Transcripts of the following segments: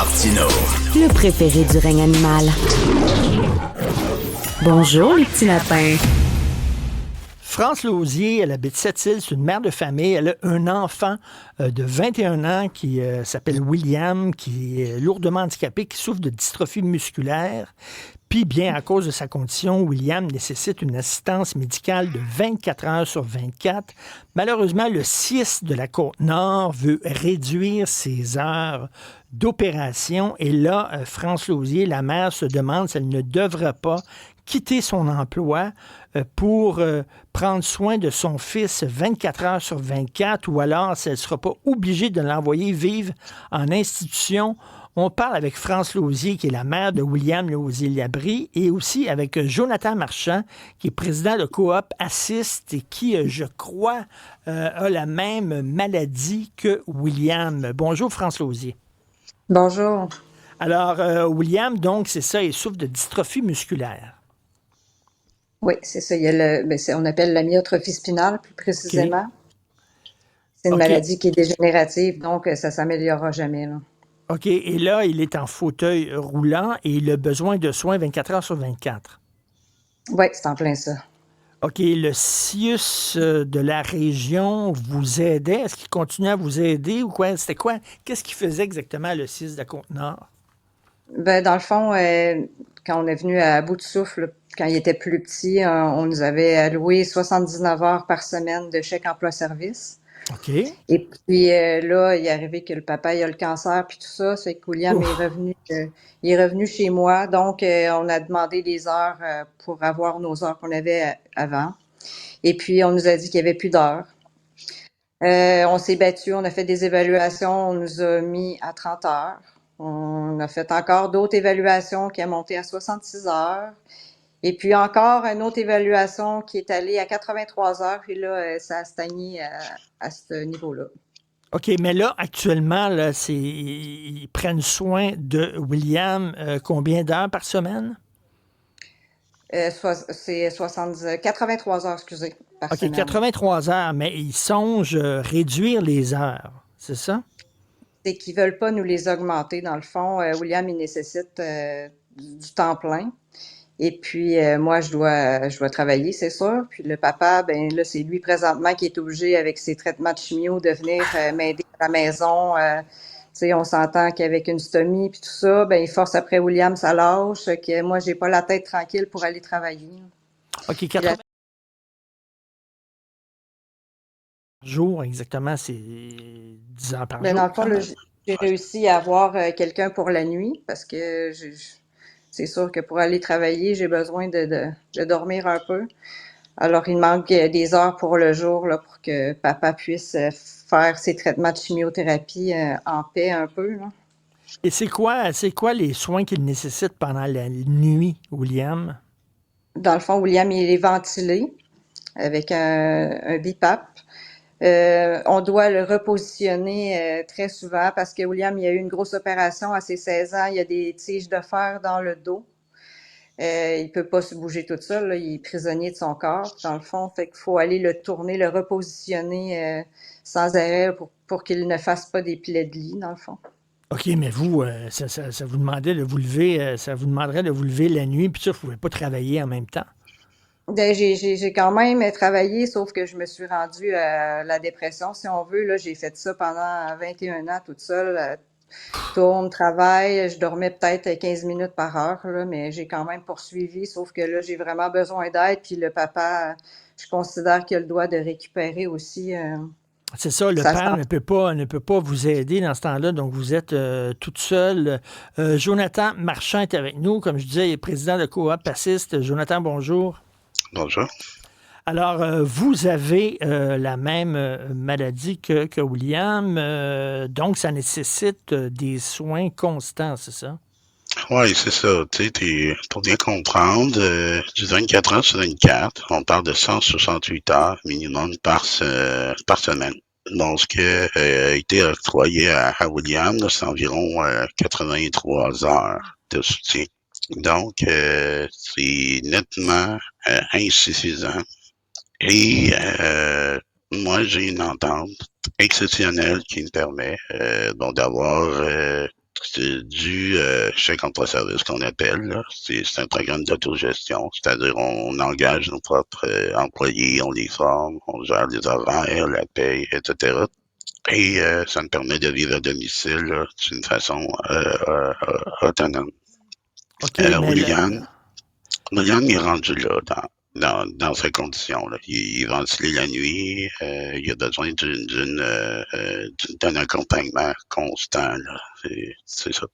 Martineau. Le préféré du règne animal. Bonjour, les petits lapins. France Lausier, elle habite Sept-Îles, c'est une mère de famille. Elle a un enfant de 21 ans qui s'appelle William, qui est lourdement handicapé, qui souffre de dystrophie musculaire. Puis bien, à cause de sa condition, William nécessite une assistance médicale de 24 heures sur 24. Malheureusement, le CIS de la Côte-Nord veut réduire ses heures d'opération. Et là, France Lausier, la mère, se demande si elle ne devrait pas quitter son emploi pour prendre soin de son fils 24 heures sur 24 ou alors si elle ne sera pas obligée de l'envoyer vivre en institution. On parle avec France Lausier, qui est la mère de William Lausier-Labrie, et aussi avec Jonathan Marchand, qui est président de Coop Assist et qui, je crois, a la même maladie que William. Bonjour, France Lausier. Bonjour. Alors, William, donc, c'est ça, il souffre de dystrophie musculaire. Oui, c'est ça. Il y a on appelle la myotrophie spinale, plus précisément. Okay. C'est une maladie qui est dégénérative, donc ça ne s'améliorera jamais, là. OK. Et là, il est en fauteuil roulant et il a besoin de soins 24 heures sur 24. Oui, c'est en plein ça. OK. Le CIUS de la région vous aidait? Est-ce qu'il continue à vous aider ou quoi? C'était quoi? Qu'est-ce qu'il faisait exactement, le CIUS de la Côte-Nord? Ben, dans le fond, quand on est venu à bout de souffle, quand il était plus petit, on nous avait alloué 79 heures par semaine de chèque emploi-service. OK. Et puis là, il est arrivé que le papa il a le cancer puis tout ça, c'est que William est revenu chez moi. Donc, on a demandé des heures pour avoir nos heures qu'on avait avant. Et puis, on nous a dit qu'il n'y avait plus d'heures. On s'est battu, on a fait des évaluations, on nous a mis à 30 heures. On a fait encore d'autres évaluations qui a monté à 66 heures. Et puis encore une autre évaluation qui est allée à 83 heures. Puis là, ça a stagné à ce niveau-là. OK, mais là, actuellement, là, ils prennent soin de William combien d'heures par semaine? C'est 83 heures, excusez, par semaine. OK, 83 heures, mais ils songent réduire les heures, c'est ça? C'est qu'ils ne veulent pas nous les augmenter, dans le fond. William, il nécessite du temps plein. Et puis, moi, je dois travailler, c'est sûr. Puis le papa, ben là, c'est lui présentement qui est obligé, avec ses traitements de chimio, de venir m'aider à la maison. Tu sais, on s'entend qu'avec une stomie puis tout ça, ben il force après William, ça lâche. Que moi, j'ai pas la tête tranquille pour aller travailler. OK, 80 jours, exactement, c'est 10 heures par jour. Dans le fond, là, j'ai réussi à avoir quelqu'un pour la nuit parce que c'est sûr que pour aller travailler, j'ai besoin de dormir un peu. Alors, il manque des heures pour le jour là, pour que papa puisse faire ses traitements de chimiothérapie en paix un peu, là. Et c'est quoi les soins qu'il nécessite pendant la nuit, William? Dans le fond, William, il est ventilé avec un BiPAP. On doit le repositionner très souvent parce que William, il a eu une grosse opération à ses 16 ans. Il a des tiges de fer dans le dos. Il peut pas se bouger tout seul, là. Il est prisonnier de son corps, dans le fond. Fait qu'il faut aller le tourner, le repositionner sans arrêt pour qu'il ne fasse pas des plaies de lit, dans le fond. OK, mais vous, ça vous demandait de vous lever, ça vous demanderait de vous lever la nuit, puis ça, vous ne pouvez pas travailler en même temps. Ben, j'ai quand même travaillé, sauf que je me suis rendue à la dépression, si on veut. Là, j'ai fait ça pendant 21 ans toute seule. Tourne, travaille, je dormais peut-être 15 minutes par heure, là, mais j'ai quand même poursuivi, sauf que là, j'ai vraiment besoin d'aide. Puis le papa, je considère qu'il a le droit de récupérer aussi. C'est ça, le père ne peut pas vous aider dans ce temps-là, donc vous êtes toute seule. Jonathan Marchand est avec nous, comme je disais, il est président de Coop Assist. Jonathan, bonjour. Bonjour. Alors, vous avez la même maladie que William, donc ça nécessite des soins constants, c'est ça? Oui, c'est ça. Tu sais, pour bien comprendre, du 24 heures sur 24, on parle de 168 heures minimum par semaine. Donc, ce qui a été octroyé à William, là, c'est environ 83 heures de soutien. Donc, c'est nettement insuffisant. Et moi, j'ai une entente exceptionnelle qui me permet d'avoir C'est du chèque emploi-service qu'on appelle, là. C'est un programme d'autogestion, c'est-à-dire on engage nos propres employés, on les forme, on gère les horaires, la paye, etc. Et ça nous permet de vivre à domicile là, d'une façon autonome. OK, mais William, William est rendu là dans ces conditions-là. Il est ventilé la nuit, il a besoin d'un accompagnement constant. Là. C'est ça.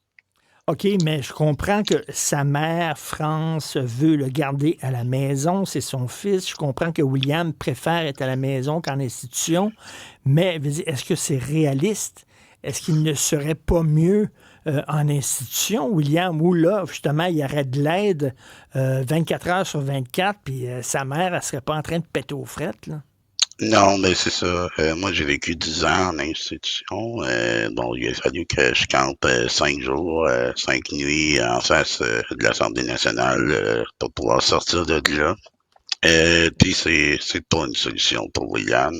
OK, mais je comprends que sa mère, France, veut le garder à la maison. C'est son fils. Je comprends que William préfère être à la maison qu'en institution. Mais est-ce que c'est réaliste? Est-ce qu'il ne serait pas mieux en institution, William, où là, justement, il y aurait de l'aide 24 heures sur 24, puis sa mère, elle ne serait pas en train de péter aux frettes, là? Non, mais c'est ça. Moi, j'ai vécu 10 ans en institution. Bon, il a fallu que je campe 5 jours, 5 nuits en face de l'Assemblée nationale pour pouvoir sortir de là. Puis c'est pas une solution pour William.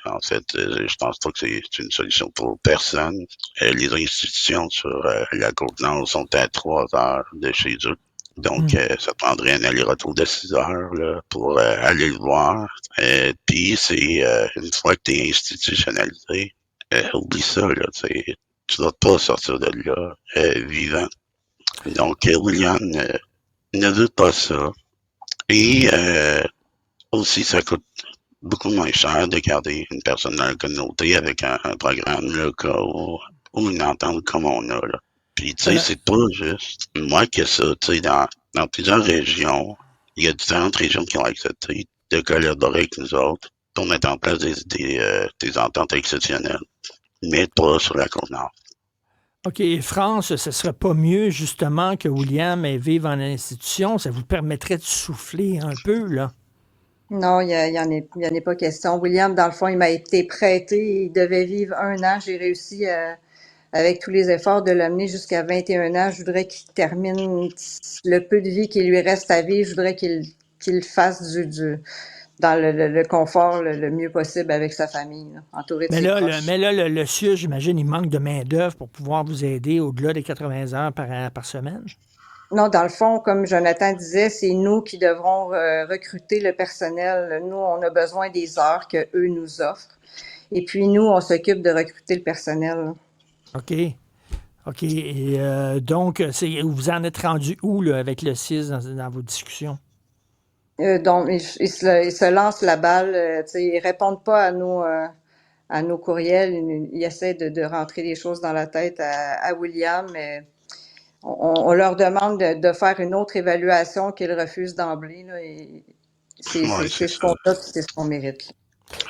En fait, je pense pas que c'est une solution pour personne. Les institutions sur la Côte-Nord sont à 3 heures de chez eux. Donc, ça prendrait un aller-retour de 6 heures là, pour aller le voir. Puis, c'est une fois que tu es institutionnalisé, oublie ça, là, tu vas pas sortir de là vivant. Donc, William ne veut pas ça. Et aussi, ça coûte beaucoup moins cher de garder une personne dans la communauté avec un programme là, ou une entente comme on a. Là. Puis, tu sais, c'est pas juste moi que ça. Tu sais, dans plusieurs régions, il y a différentes régions qui ont accepté de collaborer avec nous autres pour mettre en place des ententes exceptionnelles, mais pas sur la Côte-Nord. OK, et France, ce serait pas mieux, justement, que William vive en institution? Ça vous permettrait de souffler un peu, là? Non, il y en est pas question. William, dans le fond, il m'a été prêté. Il devait vivre 1 an. J'ai réussi avec tous les efforts de l'amener jusqu'à 21 ans. Je voudrais qu'il termine le peu de vie qui lui reste à vivre. Je voudrais qu'il fasse dans le confort le mieux possible avec sa famille, là, entouré de Mais ses là, proches. le CIUS, j'imagine, il manque de main-d'œuvre pour pouvoir vous aider au-delà des 80 heures par semaine? Non, dans le fond, comme Jonathan disait, c'est nous qui devrons recruter le personnel. Nous, on a besoin des heures que eux nous offrent. Et puis, nous, on s'occupe de recruter le personnel. OK. OK. Et donc, vous en êtes rendu où, là, avec le CIS dans vos discussions? Donc, ils se lancent la balle. Ils répondent pas à nos courriels. Ils essaient de rentrer des choses dans la tête à William, mais on leur demande de faire une autre évaluation qu'ils refusent d'emblée. Là, et Ouais, c'est ce qu'on a, puis c'est ce qu'on mérite.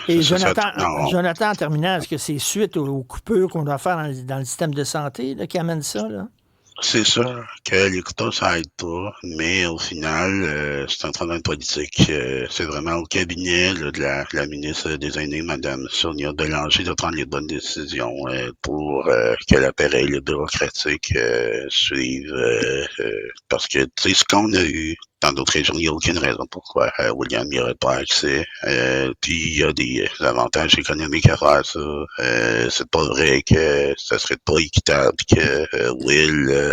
Et ça, Jonathan, en terminant, est-ce que c'est suite aux coupures qu'on doit faire dans le système de santé là, qui amène ça, là? C'est sûr que les couteaux, ça aide pas, mais au final, c'est un travail politique. C'est vraiment au cabinet là, de la ministre des Aînés, Mme Sonia Bélanger, de prendre les bonnes décisions pour que l'appareil bureaucratique suive. Parce que, tu sais, ce qu'on a eu dans d'autres régions, il n'y a aucune raison pourquoi William n'y aurait pas accès. Puis il y a des avantages économiques à faire ça. C'est pas vrai que ça serait pas équitable que Will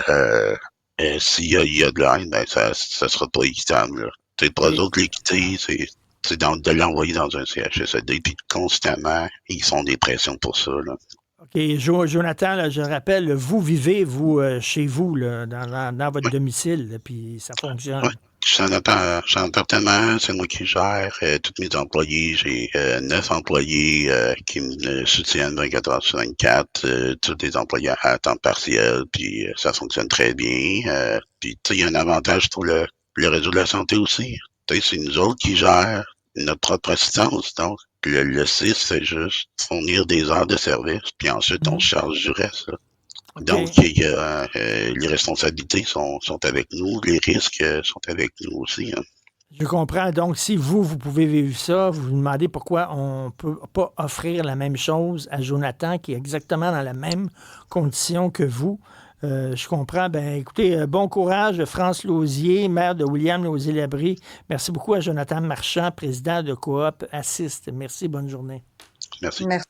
s'il y a de l'aide, ben ça sera pas équitable. Là. Pour eux autres, l'équité, c'est de l'envoyer dans un CHSLD, puis constamment, ils font des pressions pour ça. Là. OK. Jonathan, là, je rappelle, vous vivez, vous, chez vous, là, dans votre domicile, là, puis ça fonctionne. Ouais. J'en appartement, c'est moi qui gère tous mes employés. J'ai 9 employés qui me soutiennent 24 heures sur 24, tous des employés à temps partiel, puis ça fonctionne très bien. Puis tu sais, il y a un avantage pour le réseau de la santé aussi. Tu sais, c'est nous autres qui gèrent notre propre assistance. Donc, le CIS fait juste fournir des heures de service, puis ensuite on se charge du reste. Là. OK. Donc, les responsabilités sont avec nous, les risques sont avec nous aussi. Hein. Je comprends. Donc, si vous pouvez vivre ça, vous vous demandez pourquoi on ne peut pas offrir la même chose à Jonathan, qui est exactement dans la même condition que vous. Je comprends. Ben, écoutez, bon courage, France Lausier, maire de William Lausier-Labrie. Merci beaucoup à Jonathan Marchand, président de Coop Assist. Merci, bonne journée. Merci. Merci.